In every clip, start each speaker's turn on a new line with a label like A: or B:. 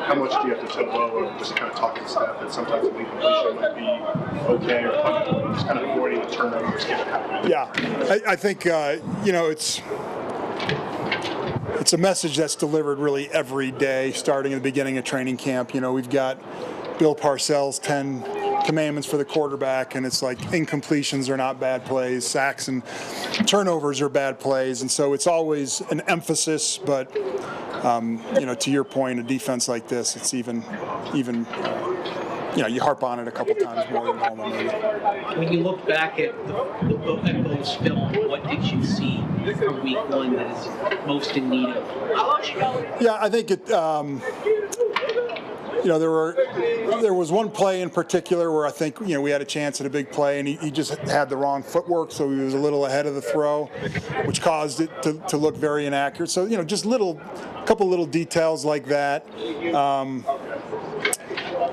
A: How much do you have to tell Bo or just kind of talk to the staff that sometimes the completion might be okay or just kind of avoiding the turnovers?
B: Yeah, I think it's a message that's delivered really every day, starting at the beginning of training camp. We've got Bill Parcells' 10 commandments for the quarterback, and it's like incompletions are not bad plays, sacks and turnovers are bad plays, and so it's always an emphasis. But to your point, a defense like this, it's even you harp on it a couple times more than normal. Maybe.
C: When you look back at Bo's film, what did you see from week one that is most in need of?
B: Yeah, I think it. There was one play in particular where I think we had a chance at a big play, and he just had the wrong footwork, so he was a little ahead of the throw, which caused it to look very inaccurate. So just a couple little details like that.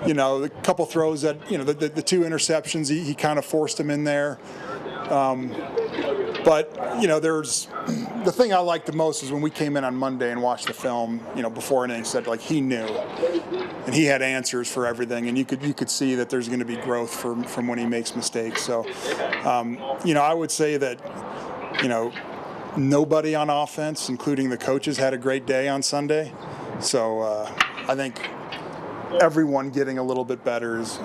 B: The couple throws that the two interceptions, he kind of forced him in there. But there's the thing I liked the most is when we came in on Monday and watched the film, before anything said, like, he knew and he had answers for everything, and you could see that there's going to be growth from when he makes mistakes. So I would say that nobody on offense, including the coaches, had a great day on Sunday. So I think everyone getting a little bit better is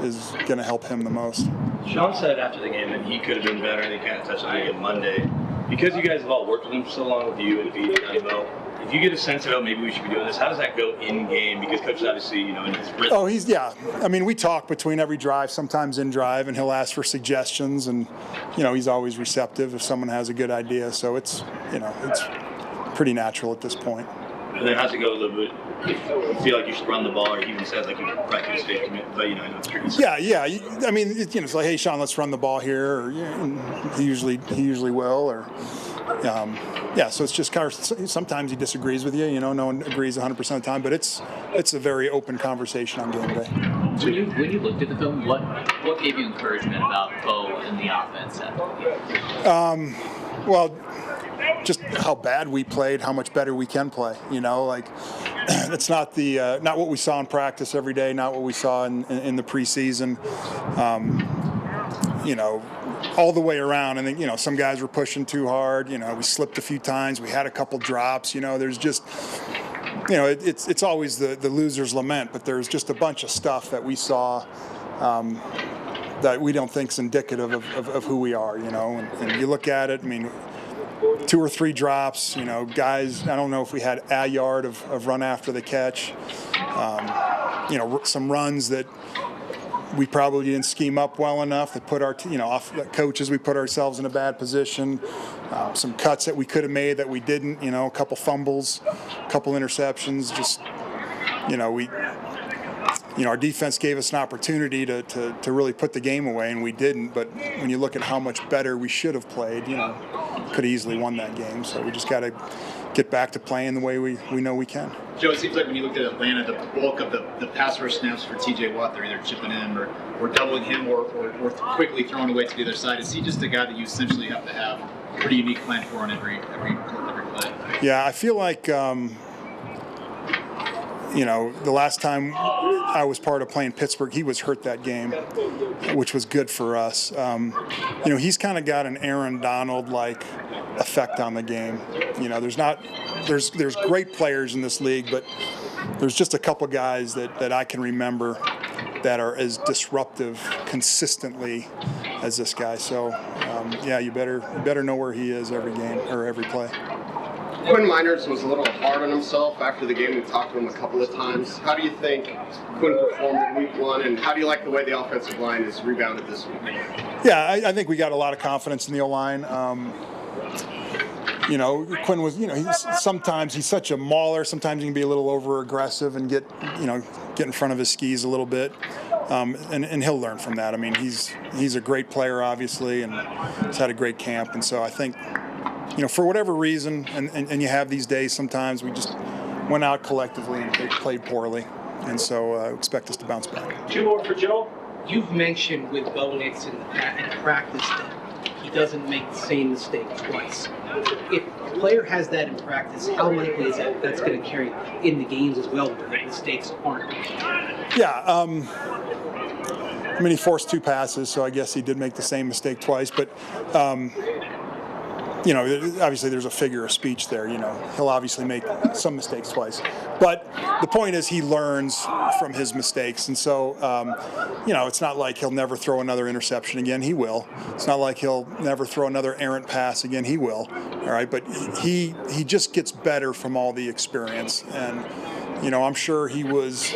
B: going to help him the most.
D: Sean said after the game that he could have been better, and he kind of touched on it on Monday. Because you guys have all worked with him for so long, with you and Pete and Bo, if you get a sense of, maybe we should be doing this, how does that go in game? Because Coach is obviously, in his rhythm.
B: Oh, we talk between every drive, sometimes in drive, and he'll ask for suggestions, and, he's always receptive if someone has a good idea. So it's pretty natural at this point.
D: And then how's it go a little bit? If you feel like you should run the ball, or he even said like you practice state commit, but I know it's pretty simple.
B: Yeah. It's like, hey, Sean, let's run the ball here, or he usually will, or so it's just kind of, sometimes he disagrees with you. No one agrees 100% of the time, but it's a very open conversation on game day.
E: When you looked at the film, what gave you encouragement about Bo and the offense?
B: Well, just how bad we played, how much better we can play. It's not not what we saw in practice every day, not what we saw in the preseason. All the way around. And then, some guys were pushing too hard. We slipped a few times. We had a couple drops. There's just, it's always the loser's lament, but there's just a bunch of stuff that we saw that we don't think is indicative of who we are, And you look at it, 2 or 3 drops, guys, I don't know if we had a yard of run after the catch. Some runs that we probably didn't scheme up well enough that put our, off coaches, we put ourselves in a bad position. Some cuts that we could have made that we didn't, a couple fumbles, a couple interceptions, just, our defense gave us an opportunity to really put the game away, and we didn't. But when you look at how much better we should have played, could have easily won that game. So we just got to get back to playing the way we know we can.
F: Joe, it seems like when you looked at Atlanta, the bulk of the pass rush snaps for T.J. Watt, they're either chipping in or doubling him or quickly throwing away to the other side. Is he just a guy that you essentially have to have a pretty unique plan for on every play?
B: Yeah, I feel like the last time I was part of playing Pittsburgh, he was hurt that game, which was good for us. He's kind of got an Aaron Donald-like effect on the game. There's great players in this league, but there's just a couple guys that I can remember that are as disruptive consistently as this guy. So, you better know where he is every game or every play.
A: Quinn Miners was a little hard on himself after the game. We talked to him a couple of times. How do you think Quinn performed in week 1, and how do you like the way the offensive line has rebounded this week?
B: Yeah, I think we got a lot of confidence in the O-line. Quinn was, sometimes he's such a mauler. Sometimes he can be a little over-aggressive and get in front of his skis a little bit. And he'll learn from that. He's a great player, obviously, and he's had a great camp. And so I think, for whatever reason, and you have these days sometimes, we just went out collectively and they played poorly. And so expect us to bounce back.
C: 2 more for Joe. You've mentioned with Bo Nix in practice that he doesn't make the same mistake twice. If a player has that in practice, how likely is that that's going to carry in the games as well, where the mistakes aren't?
B: Yeah. I mean, he forced 2 passes, so I guess he did make the same mistake twice. But, obviously there's a figure of speech there. He'll obviously make some mistakes twice. But the point is he learns from his mistakes. And so, it's not like he'll never throw another interception again. He will. It's not like he'll never throw another errant pass again. He will. All right. But he just gets better from all the experience. And, I'm sure he was,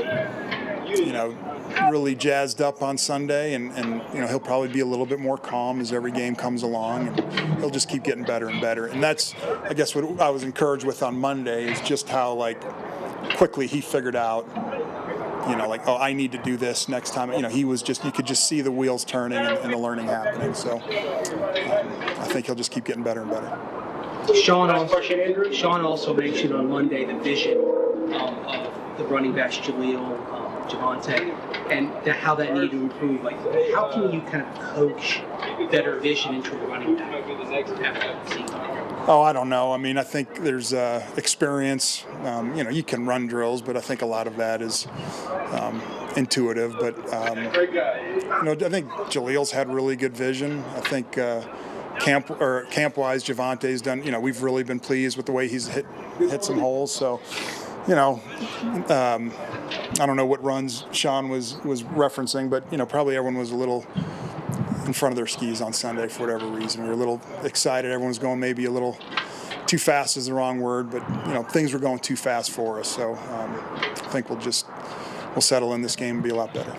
B: really jazzed up on Sunday, and he'll probably be a little bit more calm as every game comes along, and he'll just keep getting better and better. And that's, I guess, what I was encouraged with on Monday is just how quickly he figured out, I need to do this next time. He was just, you could just see the wheels turning and the learning happening. So I think he'll just keep getting better and better.
C: Sean also mentioned on Monday the vision of the running backs, Jaleel, Javonte, and how that needed to improve. How can you kind of coach better vision into a running back after the season?
B: Oh, I don't know. I mean, I think there's experience. You can run drills, but I think a lot of that is intuitive. But I think Jaleel's had really good vision. I think camp-wise, Javonte's done. We've really been pleased with the way he's hit some holes. So. I don't know what runs Sean was referencing, but probably everyone was a little in front of their skis on Sunday for whatever reason. We were a little excited. Everyone was going maybe a little too fast is the wrong word, but things were going too fast for us. So I think we'll settle in this game and be a lot better.